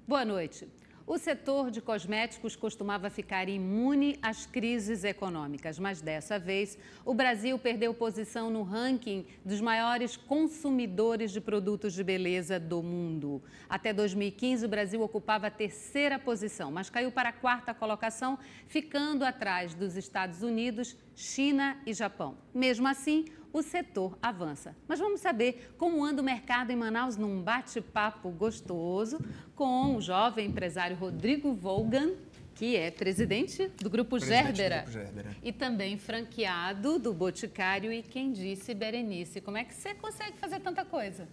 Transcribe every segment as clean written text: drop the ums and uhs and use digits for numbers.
Boa noite. O setor de cosméticos costumava ficar imune às crises econômicas, mas dessa vez o Brasil perdeu posição no ranking dos maiores consumidores de produtos de beleza do mundo. Até 2015, o Brasil ocupava a terceira posição, mas caiu para a quarta colocação, ficando atrás dos Estados Unidos, China e Japão. Mesmo assim, o setor avança. Mas vamos saber como anda o mercado em Manaus num bate-papo gostoso com o jovem empresário Rodrigo Vogan, que é presidente do Grupo Gerbera e também franqueado do Boticário e Quem Disse Berenice. Como é que você consegue fazer tanta coisa?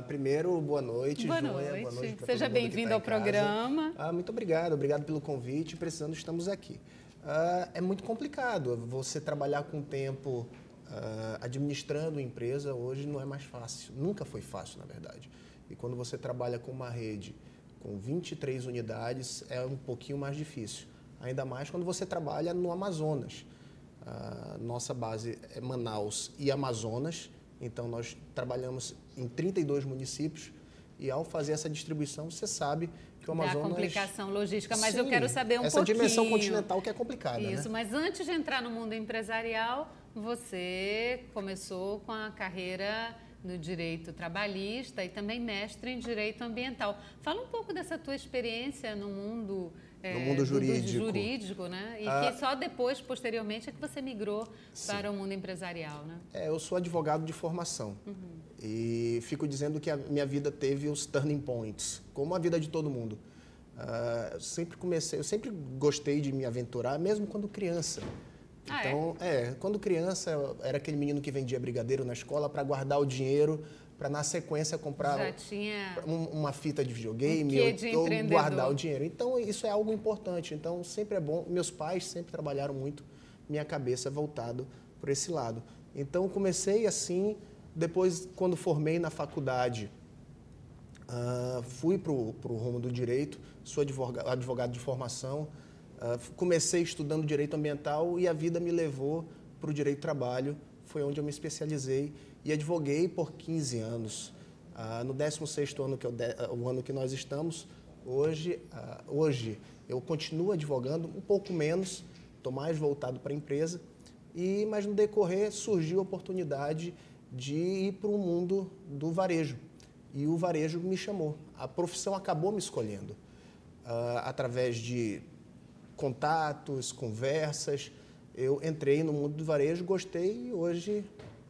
Primeiro, boa noite, Boa Joia. noite. Boa noite para Seja bem-vindo ao programa. Muito obrigado pelo convite. Precisando, estamos aqui. É muito complicado você trabalhar com o tempo administrando empresa. Hoje não é mais fácil, nunca foi fácil, na verdade. E quando você trabalha com uma rede com 23 unidades, é um pouquinho mais difícil. Ainda mais quando você trabalha no Amazonas. Nossa base é Manaus e Amazonas, então nós trabalhamos em 32 municípios e ao fazer essa distribuição, você sabe que o Amazonas... Dá complicação logística, mas Sim, eu quero saber essa pouquinho... dimensão continental que é complicada, Isso, né? mas antes de entrar no mundo empresarial, você começou com a carreira no direito trabalhista e também mestre em direito ambiental. Fala um pouco dessa tua experiência no mundo, jurídico, né? E que só depois, posteriormente, é que você migrou para o mundo empresarial, né? Eu sou advogado de formação e fico dizendo que a minha vida teve os turning points, como a vida de todo mundo. Eu sempre gostei de me aventurar, mesmo quando criança. Então, quando criança, eu era aquele menino que vendia brigadeiro na escola para guardar o dinheiro, para na sequência comprar uma fita de videogame ou guardar o dinheiro. Então, isso é algo importante. Então, sempre é bom. Meus pais sempre trabalharam muito, minha cabeça voltado por esse lado. Então, comecei assim, depois, quando formei na faculdade, fui para o rumo do direito, sou advogado de formação. Comecei estudando direito ambiental e a vida me levou para o direito do trabalho, foi onde eu me especializei e advoguei por 15 anos. No 16º ano, o ano que nós estamos, hoje eu continuo advogando, um pouco menos, estou mais voltado para a empresa, mas no decorrer surgiu a oportunidade de ir para o mundo do varejo e o varejo me chamou. A profissão acabou me escolhendo através de contatos, conversas. Eu entrei no mundo do varejo, gostei e hoje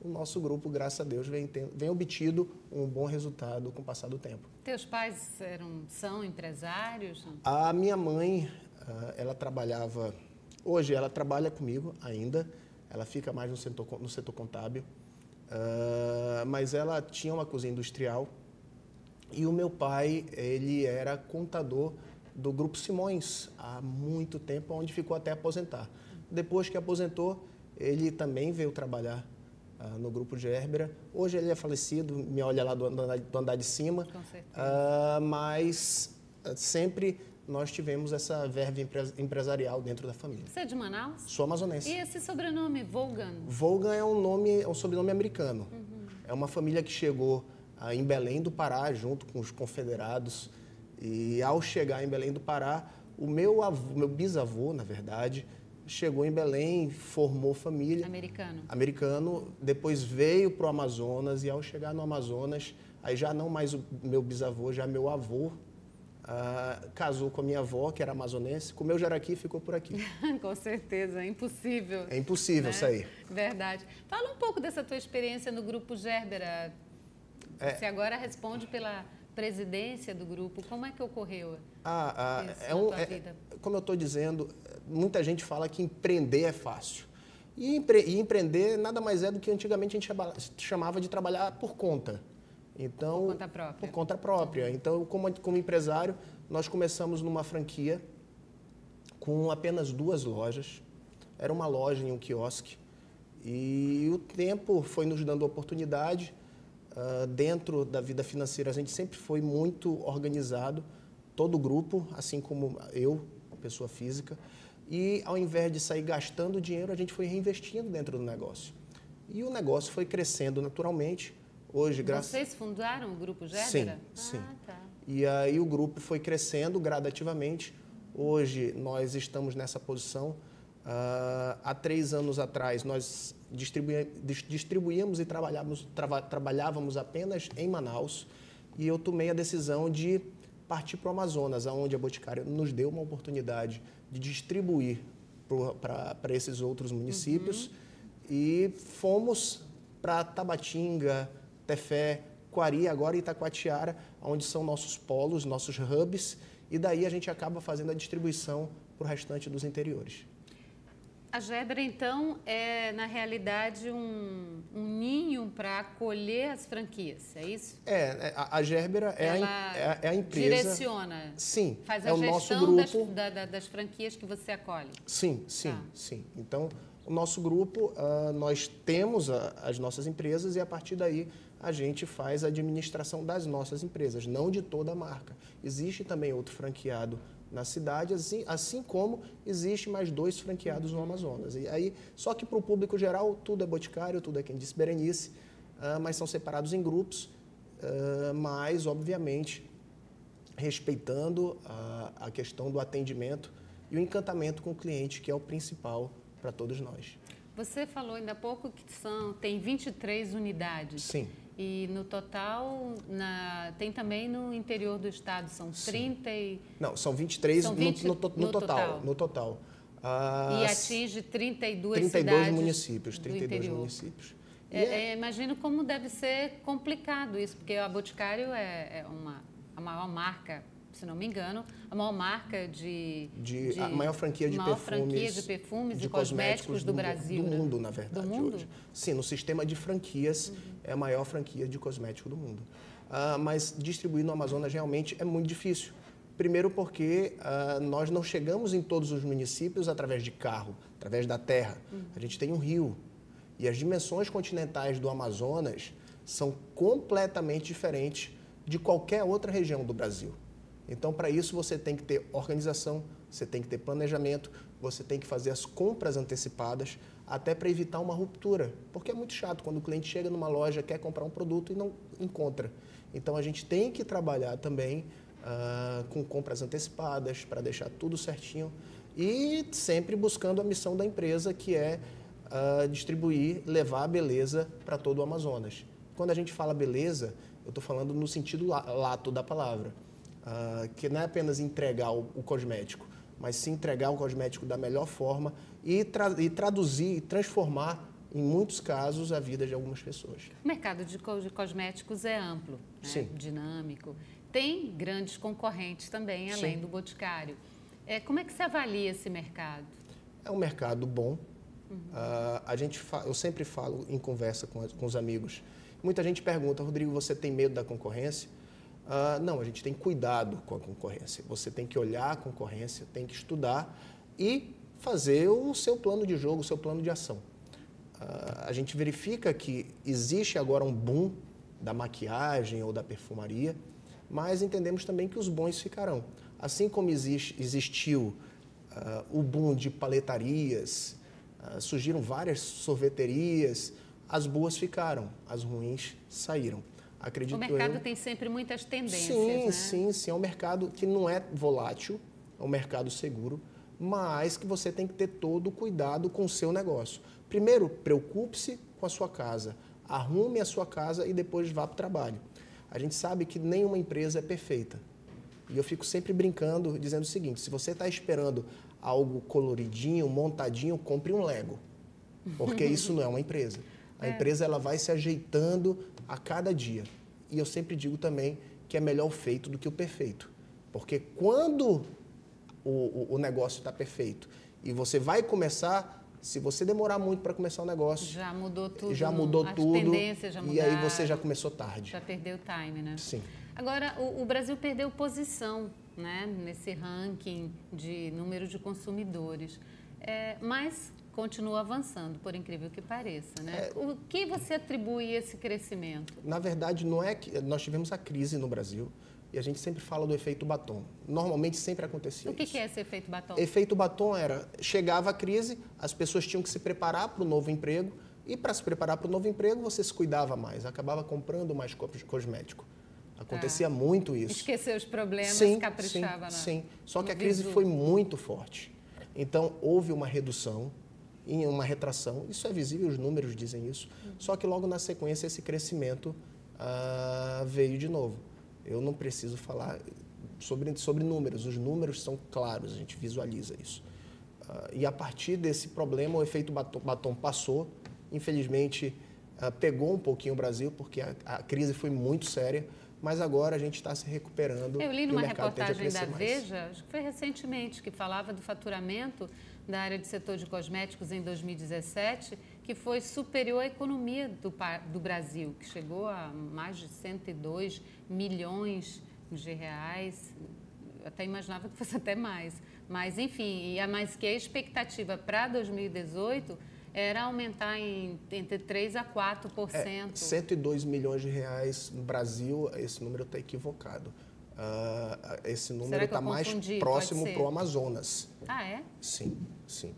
o nosso grupo, graças a Deus, vem obtido um bom resultado com o passar do tempo. Teus pais são empresários? A minha mãe, ela trabalhava... Hoje ela trabalha comigo ainda, ela fica mais no setor contábil, mas ela tinha uma cozinha industrial e o meu pai, ele era contador do Grupo Simões há muito tempo, onde ficou até aposentar. Depois que aposentou, ele também veio trabalhar no Grupo Gerbera. Hoje ele é falecido, me olha lá do andar de cima. Com certeza. Mas sempre nós tivemos essa verve empresarial dentro da família. Você é de Manaus? Sou amazonense. E esse sobrenome, Vogan? Vogan é um sobrenome americano. É uma família que chegou em Belém do Pará, junto com os confederados. E ao chegar em Belém do Pará, o meu bisavô, na verdade, chegou em Belém, formou família. Americano, depois veio para o Amazonas e ao chegar no Amazonas, aí já não mais o meu bisavô, já meu avô, casou com a minha avó, que era amazonense, comeu jaraqui e ficou por aqui. Com certeza, é impossível. É impossível, né? Sair. Verdade. Fala um pouco dessa tua experiência no Grupo Gerbera. Você agora responde pela presidência do grupo, como é que ocorreu tua vida? Como eu estou dizendo, muita gente fala que empreender é fácil. E empreender nada mais é do que antigamente a gente chamava de trabalhar por conta. Então, por conta própria. Por conta própria. Então, como empresário, nós começamos numa franquia com apenas 2 lojas. Era uma loja e um quiosque. E o tempo foi nos dando oportunidade. Dentro da vida financeira, a gente sempre foi muito organizado, todo o grupo, assim como eu, pessoa física, e ao invés de sair gastando dinheiro, a gente foi reinvestindo dentro do negócio. E o negócio foi crescendo naturalmente. Hoje, Vocês fundaram o Grupo Gerbera? Sim. Tá. E aí o grupo foi crescendo gradativamente. Hoje nós estamos nessa posição. Há 3 anos atrás nós distribuíamos e trabalhávamos apenas em Manaus. E eu tomei a decisão de partir para o Amazonas, onde a Boticário nos deu uma oportunidade de distribuir para esses outros municípios. E fomos para Tabatinga, Tefé, Quari, agora Itacoatiara, onde são nossos polos, nossos hubs, e daí a gente acaba fazendo a distribuição para o restante dos interiores. A Gerbera, então, é, na realidade, um ninho para acolher as franquias, é isso? A Gerbera é a empresa... Direciona? Sim, faz é o nosso grupo... das franquias que você acolhe? Sim. Então, o nosso grupo, nós temos as nossas empresas e, a partir daí, a gente faz a administração das nossas empresas, não de toda a marca. Existe também outro franqueado na cidade, assim como existe mais 2 franqueados no Amazonas. E aí, só que para o público geral, tudo é Boticário, tudo é Quem Disse Berenice, mas são separados em grupos, mas, obviamente, respeitando a questão do atendimento e o encantamento com o cliente, que é o principal para todos nós. Você falou ainda há pouco que tem 23 unidades. Sim. E no total, tem também no interior do estado, são 30 e... Não, são 23 são 20 no total. No total. E atinge 32 32 cidades municípios, 32 interior. Municípios. Imagino como deve ser complicado isso, porque a Boticário é a maior marca, se não me engano, a maior marca a maior franquia de perfumes e cosméticos do Brasil. Do mundo, na verdade, do mundo? hoje. Sim, no sistema de franquias, é a maior franquia de cosmético do mundo. Mas distribuir no Amazonas realmente é muito difícil. Primeiro porque nós não chegamos em todos os municípios através de carro, através da terra. A gente tem um rio. E as dimensões continentais do Amazonas são completamente diferentes de qualquer outra região do Brasil. Então, para isso, você tem que ter organização, você tem que ter planejamento, você tem que fazer as compras antecipadas, até para evitar uma ruptura. Porque é muito chato quando o cliente chega numa loja, quer comprar um produto e não encontra. Então, a gente tem que trabalhar também com compras antecipadas, para deixar tudo certinho. E sempre buscando a missão da empresa, que é distribuir, levar a beleza para todo o Amazonas. Quando a gente fala beleza, eu estou falando no sentido lato da palavra. Que não é apenas entregar o cosmético, mas sim entregar o cosmético da melhor forma e traduzir e transformar, em muitos casos, a vida de algumas pessoas. O mercado de cosméticos é amplo, né? Sim. Dinâmico. Tem grandes concorrentes também, além do Boticário. Como é que se avalia esse mercado? É um mercado bom. Eu sempre falo em conversa com os amigos. Muita gente pergunta, Rodrigo, você tem medo da concorrência? Não, a gente tem cuidado com a concorrência. Você tem que olhar a concorrência, tem que estudar e fazer o seu plano de jogo, o seu plano de ação. A gente verifica que existe agora um boom da maquiagem ou da perfumaria, mas entendemos também que os bons ficarão. Assim como existiu o boom de paletarias, surgiram várias sorveterias, as boas ficaram, as ruins saíram. Acredito o mercado tem sempre muitas tendências, né? Sim. É um mercado que não é volátil, é um mercado seguro, mas que você tem que ter todo o cuidado com o seu negócio. Primeiro, preocupe-se com a sua casa, arrume a sua casa e depois vá para o trabalho. A gente sabe que nenhuma empresa é perfeita. E eu fico sempre brincando, dizendo o seguinte, se você está esperando algo coloridinho, montadinho, compre um Lego, porque isso não é uma empresa. A empresa ela vai se ajeitando a cada dia. E eu sempre digo também que é melhor o feito do que o perfeito. Porque quando o negócio está perfeito e você vai começar, se você demorar muito para começar o negócio... Já mudou tudo. Já mudou tudo. As tendências já mudaram. E aí você já começou tarde. Já perdeu o time, né? Sim. Agora, o Brasil perdeu posição, né, nesse ranking de número de consumidores. Mas... continua avançando, por incrível que pareça, né? O que você atribui esse crescimento? Na verdade, não é que nós tivemos a crise no Brasil e a gente sempre fala do efeito batom. Normalmente sempre acontecia isso. O que é esse efeito batom? Efeito batom chegava a crise, as pessoas tinham que se preparar para o novo emprego e para se preparar para o novo emprego você se cuidava mais, acabava comprando mais cosmético. Acontecia muito isso. Esquecer os problemas, caprichava. Sim. Só que a crise visu. foi muito forte. Então, houve uma redução e uma retração. Isso é visível, os números dizem isso. Só que logo na sequência esse crescimento veio de novo. Eu não preciso falar sobre números. Os números são claros, a gente visualiza isso. E a partir desse problema, o efeito batom passou. Infelizmente, pegou um pouquinho o Brasil, porque a crise foi muito séria. Mas agora a gente está se recuperando. Eu li numa reportagem da Veja, acho que foi recentemente, que falava do faturamento da área de setor de cosméticos em 2017, que foi superior à economia do Brasil, que chegou a mais de 102 milhões de reais. Eu até imaginava que fosse até mais. Mas, enfim, mas que a expectativa para 2018 era aumentar entre 3% a 4%. 102 milhões de reais no Brasil, esse número está equivocado. Esse número está mais próximo para o Amazonas. Ah, é? Sim,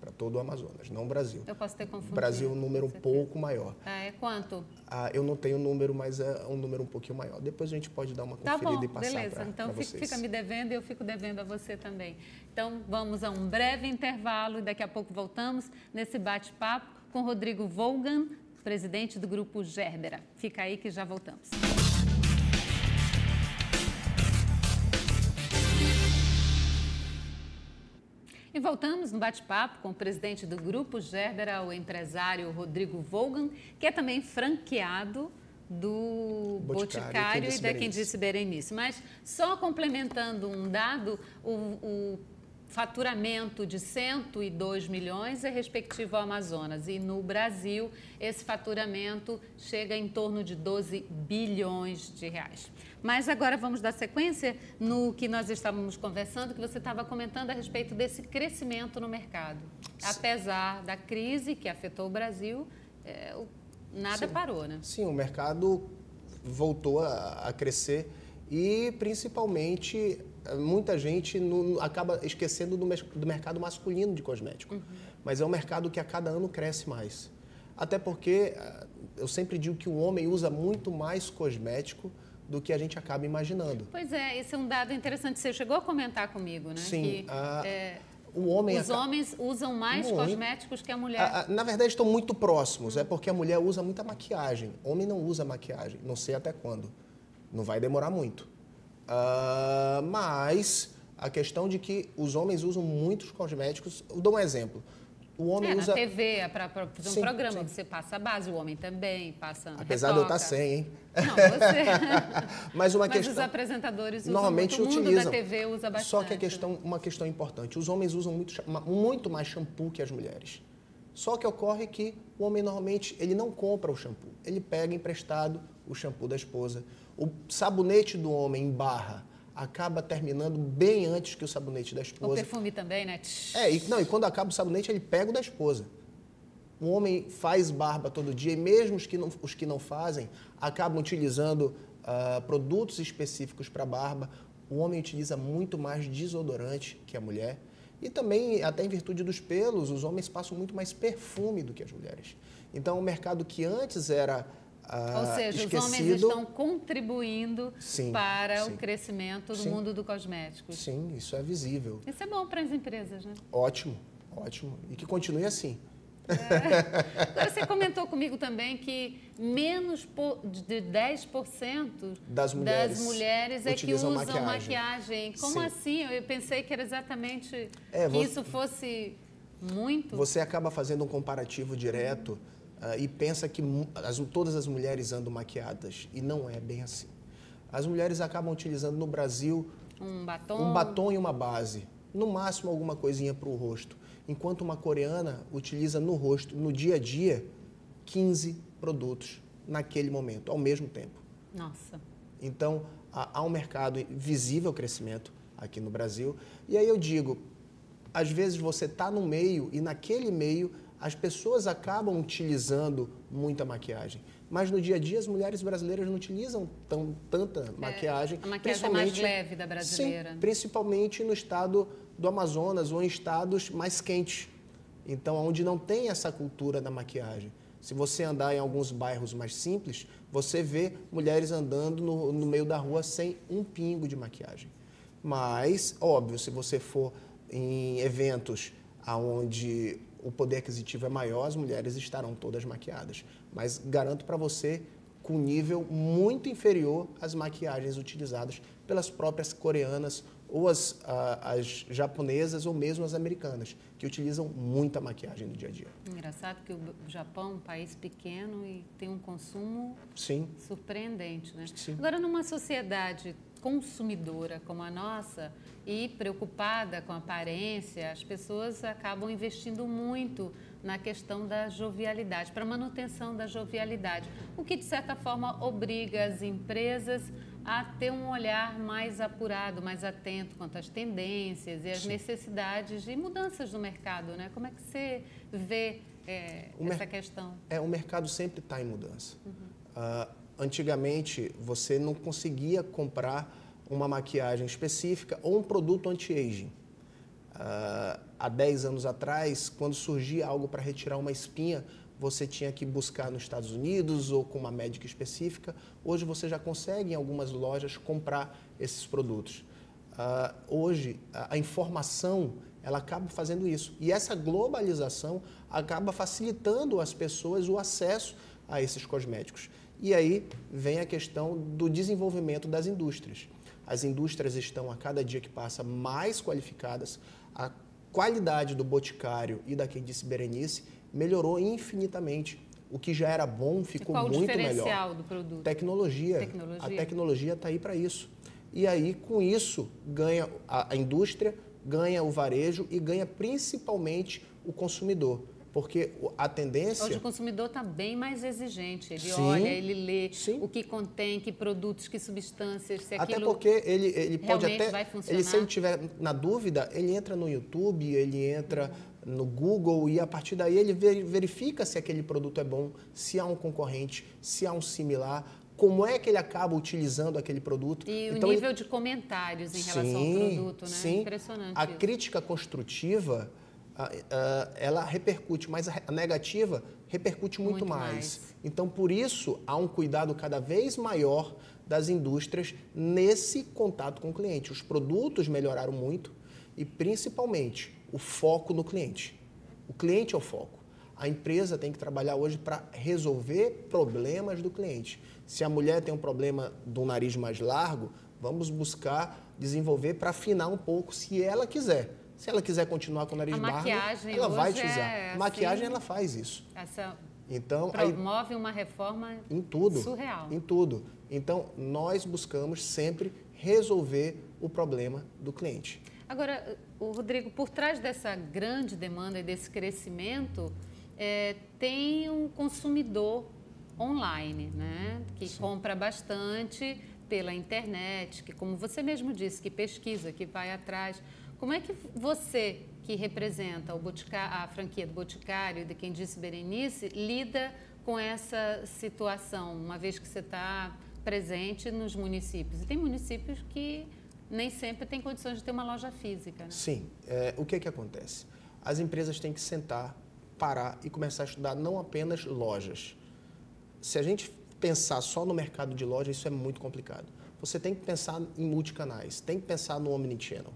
para todo o Amazonas, não o Brasil. Eu posso ter confundido. Brasil é um número um pouco maior. É quanto? Eu não tenho o número, mas é um número um pouquinho maior. Depois a gente pode dar uma conferida e passar para vocês. Beleza. Então fica me devendo e eu fico devendo a você também. Então vamos a um breve intervalo e daqui a pouco voltamos nesse bate-papo com Rodrigo Vogan, presidente do Grupo Gerbera. Fica aí que já voltamos. E voltamos no bate-papo com o presidente do Grupo Gerbera, o empresário Rodrigo Vogan, que é também franqueado do Boticário e da Quem Disse Berenice. Mas só complementando um dado, o faturamento de 102 milhões é respectivo ao Amazonas. E no Brasil, esse faturamento chega em torno de 12 bilhões de reais. Mas agora vamos dar sequência no que nós estávamos conversando, que você estava comentando a respeito desse crescimento no mercado. Apesar da crise que afetou o Brasil, nada parou, né? Sim, o mercado voltou a crescer e, principalmente, muita gente acaba esquecendo do mercado masculino de cosmético. Mas é um mercado que a cada ano cresce mais. Até porque eu sempre digo que o homem usa muito mais cosmético do que a gente acaba imaginando. Pois é, esse é um dado interessante. Você chegou a comentar comigo, né? Sim. Que, os homens usam mais cosméticos que a mulher. Na verdade, estão muito próximos. É porque a mulher usa muita maquiagem. Homem não usa maquiagem. Não sei até quando. Não vai demorar muito. Mas a questão de que os homens usam muitos cosméticos. Eu dou um exemplo. O homem usa... Na TV, para fazer um programa, você passa a base, o homem também passa. Apesar de eu estar sem, hein? Não, você. Mas os apresentadores usam normalmente muito, o mundo utilizam. Da TV usa bastante. Só que uma questão importante: os homens usam muito mais shampoo que as mulheres. Só que ocorre que o homem normalmente ele não compra o shampoo, ele pega emprestado o shampoo da esposa. O sabonete do homem em barra acaba terminando bem antes que o sabonete da esposa. O perfume também, né? E quando acaba o sabonete, ele pega o da esposa. O homem faz barba todo dia e mesmo os que não fazem acabam utilizando produtos específicos para barba. O homem utiliza muito mais desodorante que a mulher. E também, até em virtude dos pelos, os homens passam muito mais perfume do que as mulheres. Então, o mercado que antes era ou seja, esquecido, os homens estão contribuindo para o crescimento do mundo do cosmético. Sim, isso é visível. Isso é bom para as empresas, né? Ótimo. E que continue assim. Agora, você comentou comigo também que menos de 10% das mulheres é que usam maquiagem. Como assim? Eu pensei que era exatamente que isso fosse muito. Você acaba fazendo um comparativo direto e pensa que todas as mulheres andam maquiadas. E não é bem assim. As mulheres acabam utilizando no Brasil um batom e uma base. No máximo, alguma coisinha para o rosto. Enquanto uma coreana utiliza no rosto, no dia a dia, 15 produtos naquele momento, ao mesmo tempo. Nossa. Então, há um mercado visível crescimento aqui no Brasil. E aí eu digo, às vezes você está no meio e naquele meio as pessoas acabam utilizando muita maquiagem. Mas no dia a dia as mulheres brasileiras não utilizam tanta maquiagem. A maquiagem é mais leve da brasileira. Sim, principalmente no estado do Amazonas ou em estados mais quentes. Então, onde não tem essa cultura da maquiagem. Se você andar em alguns bairros mais simples, você vê mulheres andando no meio da rua sem um pingo de maquiagem. Mas, óbvio, se você for em eventos onde o poder aquisitivo é maior, as mulheres estarão todas maquiadas. Mas garanto para você, com nível muito inferior às maquiagens utilizadas pelas próprias coreanas ou as japonesas ou mesmo as americanas, que utilizam muita maquiagem no dia a dia. Engraçado que o Japão é um país pequeno e tem um consumo Sim. surpreendente, né? Sim. Agora, numa sociedade consumidora como a nossa e preocupada com a aparência, as pessoas acabam investindo muito na questão da jovialidade, para a manutenção da jovialidade, o que, de certa forma, obriga as empresas a ter um olhar mais apurado, mais atento quanto às tendências e às necessidades e mudanças do mercado, né? Como é que você vê essa questão? O mercado sempre está em mudança. Antigamente, você não conseguia comprar uma maquiagem específica ou um produto anti-aging. Há 10 anos atrás, quando surgia algo para retirar uma espinha, você tinha que buscar nos Estados Unidos ou com uma médica específica. Hoje você já consegue em algumas lojas comprar esses produtos. Hoje a informação ela acaba fazendo isso e essa globalização acaba facilitando às pessoas o acesso a esses cosméticos. E aí vem a questão do desenvolvimento das indústrias. As indústrias estão a cada dia que passa mais qualificadas, a qualidade do Boticário e da Quem Disse Berenice melhorou infinitamente. O que já era bom ficou muito melhor. Qual o diferencial do produto? Tecnologia. A tecnologia está aí para isso. E aí, com isso, ganha a indústria, ganha o varejo e ganha principalmente o consumidor. Porque a tendência... Hoje o consumidor está bem mais exigente. Ele olha, ele lê o que contém, que produtos, que substâncias, se aquilo até porque ele pode até... vai funcionar. Se ele tiver na dúvida, ele entra no YouTube, ele entra no Google e a partir daí ele verifica se aquele produto é bom, se há um concorrente, se há um similar, como é que ele acaba utilizando aquele produto. E então, o nível de comentários em relação ao produto, né? Sim. Impressionante. A crítica construtiva... ela repercute, mas a negativa repercute muito mais. Então, por isso, há um cuidado cada vez maior das indústrias nesse contato com o cliente. Os produtos melhoraram muito e, principalmente, o foco no cliente. O cliente é o foco. A empresa tem que trabalhar hoje para resolver problemas do cliente. Se a mulher tem um problema do nariz mais largo, vamos buscar desenvolver para afinar um pouco, se ela quiser. Se ela quiser continuar com o nariz largo, ela vai utilizar. A maquiagem, ela faz isso. Então, promove uma reforma em tudo, surreal. Em tudo. Então, nós buscamos sempre resolver o problema do cliente. Agora, Rodrigo, por trás dessa grande demanda e desse crescimento, tem um consumidor online, né? Que compra bastante pela internet, que, como você mesmo disse, que pesquisa, que vai atrás. Como é que você, que representa a franquia do Boticário e de Quem Disse Berenice, lida com essa situação, uma vez que você está presente nos municípios? E tem municípios que nem sempre têm condições de ter uma loja física, né? Sim. O que acontece? As empresas têm que sentar, parar e começar a estudar não apenas lojas. Se a gente pensar só no mercado de lojas, isso é muito complicado. Você tem que pensar em multicanais, tem que pensar no omnichannel.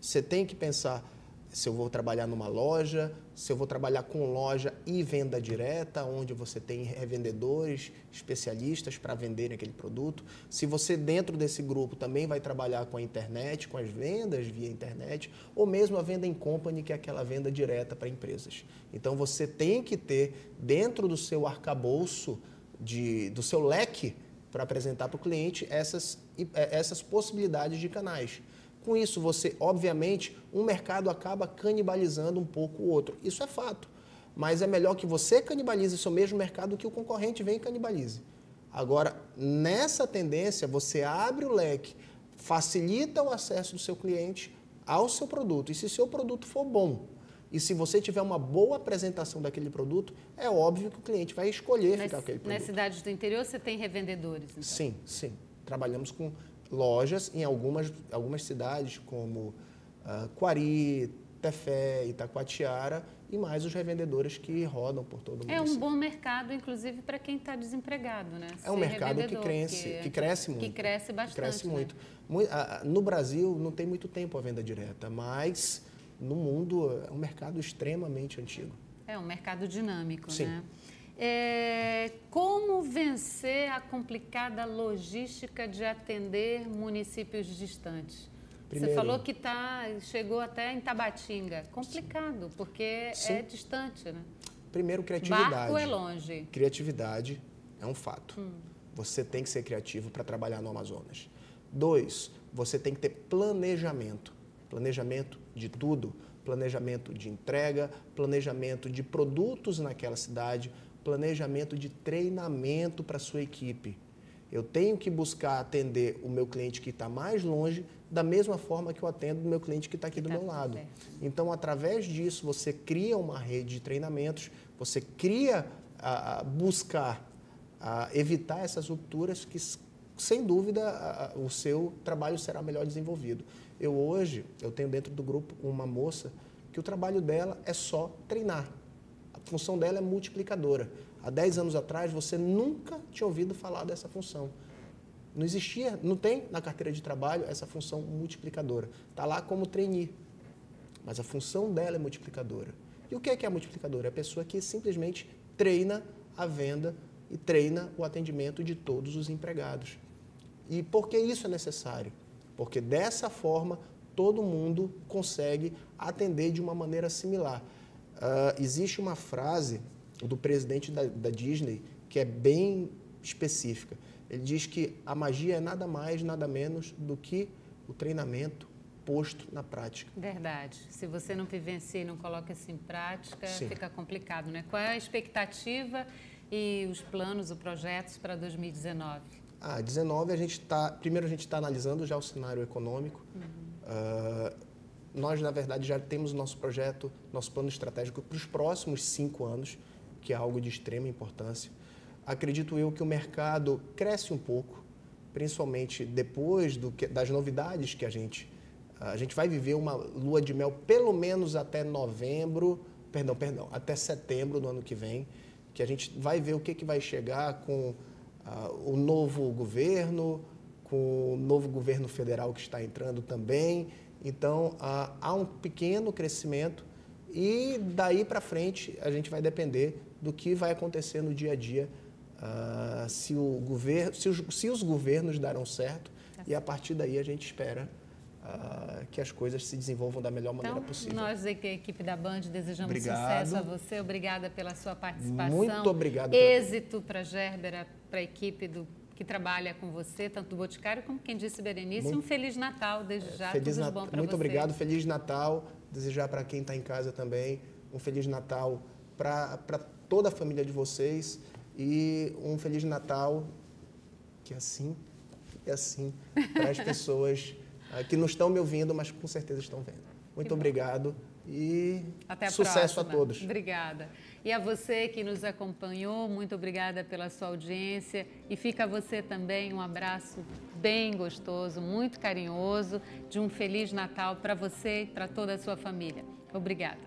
Você tem que pensar se eu vou trabalhar numa loja, se eu vou trabalhar com loja e venda direta, onde você tem revendedores, especialistas para venderem aquele produto. Se você, dentro desse grupo, também vai trabalhar com a internet, com as vendas via internet, ou mesmo a venda em company, que é aquela venda direta para empresas. Então, você tem que ter, dentro do seu arcabouço, do seu leque, para apresentar para o cliente essas possibilidades de canais. Com isso, você, obviamente, um mercado acaba canibalizando um pouco o outro. Isso é fato. Mas é melhor que você canibalize seu mesmo mercado do que o concorrente venha e canibalize. Agora, nessa tendência, você abre o leque, facilita o acesso do seu cliente ao seu produto. E se seu produto for bom, e se você tiver uma boa apresentação daquele produto, é óbvio que o cliente vai escolher ficar com aquele produto. Nas cidades do interior, você tem revendedores? Então? Sim, sim. Trabalhamos com lojas em algumas cidades, como Quari, Tefé, Itacoatiara, e mais os revendedores que rodam por todo o mundo. É um bom mercado, inclusive, para quem está desempregado, né? É um mercado que cresce muito. Que cresce bastante. Cresce muito. Né? No Brasil, não tem muito tempo a venda direta, mas no mundo é um mercado extremamente antigo. É um mercado dinâmico, Sim. né? Como vencer a complicada logística de atender municípios distantes? Primeiro, você falou que chegou até em Tabatinga. Complicado, porque sim, é distante, né? Primeiro, criatividade. Barco é longe. Criatividade é um fato. Você tem que ser criativo para trabalhar no Amazonas. 2, você tem que ter planejamento. Planejamento de tudo. Planejamento de entrega, planejamento de produtos naquela cidade, planejamento de treinamento para a sua equipe. Eu tenho que buscar atender o meu cliente que está mais longe da mesma forma que eu atendo o meu cliente que está aqui do meu lado. Então, através disso, você cria uma rede de treinamentos, você cria, buscar evitar essas rupturas que, sem dúvida, o seu trabalho será melhor desenvolvido. Hoje, eu tenho dentro do grupo uma moça que o trabalho dela é só treinar. A função dela é multiplicadora. Há 10 anos atrás, você nunca tinha ouvido falar dessa função. Não existia, não tem na carteira de trabalho essa função multiplicadora. Está lá como trainee, mas a função dela é multiplicadora. E o que é a multiplicadora? É a pessoa que simplesmente treina a venda e treina o atendimento de todos os empregados. E por que isso é necessário? Porque dessa forma todo mundo consegue atender de uma maneira similar. Existe uma frase do presidente da Disney que é bem específica. Ele diz que a magia é nada mais, nada menos do que o treinamento posto na prática. Verdade. Se você não vivencia e não coloca isso em prática, Sim, fica complicado, né? Qual é a expectativa e os planos, os projetos para 2019? 19 primeiro a gente está analisando já o cenário econômico. Nós, na verdade, já temos o nosso projeto, nosso plano estratégico para os próximos 5 anos, que é algo de extrema importância. Acredito eu que o mercado cresce um pouco, principalmente depois das novidades que a gente vai viver uma lua de mel pelo menos até até setembro do ano que vem, que a gente vai ver o que vai chegar com o novo governo, com o novo governo federal que está entrando também. Então, há um pequeno crescimento e daí para frente a gente vai depender do que vai acontecer no dia a dia, se os governos darão certo, e a partir daí a gente espera que as coisas se desenvolvam da melhor maneira possível. Nós da equipe da Band desejamos Obrigado. Sucesso a você. Obrigada pela sua participação. Muito obrigado. Êxito para a Gérbera, para a equipe que trabalha com você, tanto do Boticário como quem disse Berenice. Um Feliz Natal, desde já. Tudo de bom para você. Muito obrigado. Feliz Natal. Desejar para quem está em casa também um Feliz Natal para toda a família de vocês e um Feliz Natal que assim para as pessoas que não estão me ouvindo, mas com certeza estão vendo. Muito obrigado e até a sucesso próxima. A todos. Obrigada. E a você que nos acompanhou, muito obrigada pela sua audiência. E fica a você também um abraço bem gostoso, muito carinhoso, de um Feliz Natal para você e para toda a sua família. Obrigada.